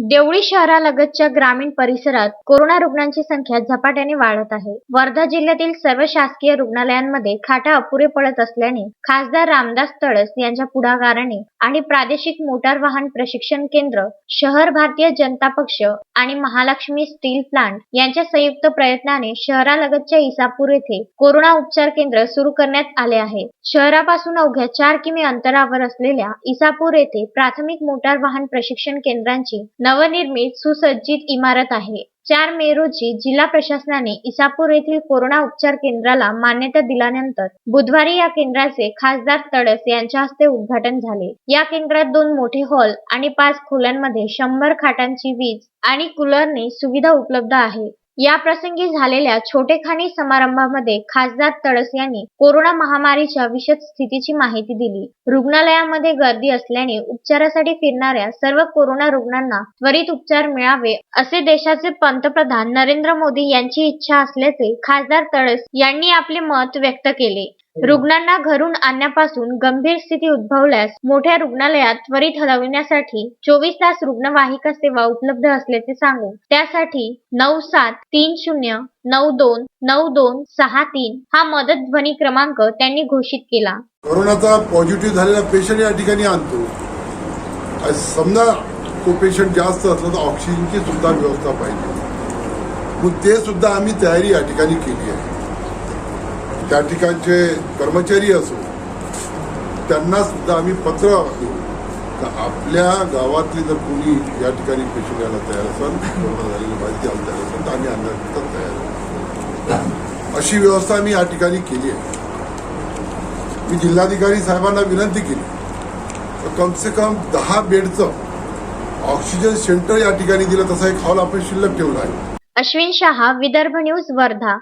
देवळी शहरालगतच्या ग्रामीण परिसरात कोरोना रुग्णांची संख्या झपाट्याने वाढत आहे. वर्धा जिल्ह्यातील सर्व शासकीय रुग्णालयांमध्ये खाटा अपुरे पडत असल्याने खासदार रामदास तडस यांच्या पुढाकाराने आणि प्रादेशिक मोटार वाहन प्रशिक्षण केंद्र, शहर भारतीय जनता पक्ष आणि महालक्ष्मी स्टील प्लांट यांच्या संयुक्त प्रयत्नाने शहरालगतच्या इसापूर येथे कोरोना उपचार केंद्र सुरू करण्यात आले आहे. शहरापासून अवघ्या 4 किमी अंतरावर असलेल्या इसापूर येथे प्राथमिक मोटार वाहन प्रशिक्षण केंद्रांची नवनिर्मित सुसज्जित इमारत आहे. 4 मे रोजी जिल्हा प्रशासनाने इसापूर येथील कोरोना उपचार केंद्राला मान्यता दिल्यानंतर बुधवारी या केंद्राचे खासदार तडस यांच्या हस्ते उद्घाटन झाले. या केंद्रात 2 मोठे हॉल आणि 5 खोल्यांमध्ये 100 खाटांची वीज आणि कूलरने सुविधा उपलब्ध आहे. या प्रसंगी झालेल्या छोटेखानी समारंभामध्ये खासदार तडस यांनी कोरोना महामारीच्या विषद स्थितीची माहिती दिली. रुग्णालयामध्ये गर्दी असल्याने उपचारासाठी फिरणाऱ्या सर्व कोरोना रुग्णांना त्वरित उपचार मिळावे असे देशाचे पंतप्रधान नरेंद्र मोदी यांची इच्छा असल्याचे खासदार तडस यांनी आपले मत व्यक्त केले. रुग्णांना घरून आणण्यापासून गंभीर स्थिती उद्भवल्यास मोठ्या रुग्णालयात त्वरित हलविण्यासाठी 24 तास रुग्णवाहिका सेवा उपलब्ध असल्याचे सांगून त्यासाठी 9730929263 हा मदत ध्वनी क्रमांक त्यांनी घोषित केला. कोरोनाचा पॉझिटिव्ह झालेला पेशंट या ठिकाणी आणतो. समजा तो पेशंट जास्त असला तर ऑक्सिजनची सुद्धा व्यवस्था पाहिजे. मग ते सुद्धा आम्ही तयारी या ठिकाणी केली आहे. त्या ठिकाणचे कर्मचारी असो त्यांना सुद्धा आम्ही पत्र देऊ का आपल्या गावातली जर कोणी या ठिकाणी पेशंट यायला तयार असेल, कोरोना झालेली माहिती आम्ही तयार असेल तर आम्ही आणण्याकरता तयार आहोत. अशी व्यवस्था आम्ही या ठिकाणी केली आहे. मी जिल्हाधिकारी साहेबांना विनंती केली तर कम से कम 10 बेडचं ऑक्सिजन सेंटर या ठिकाणी दिलं. तसा एक हॉल आपण शिल्लक ठेवला आहे. अश्विन शहा, विदर्भ न्यूज, वर्धा.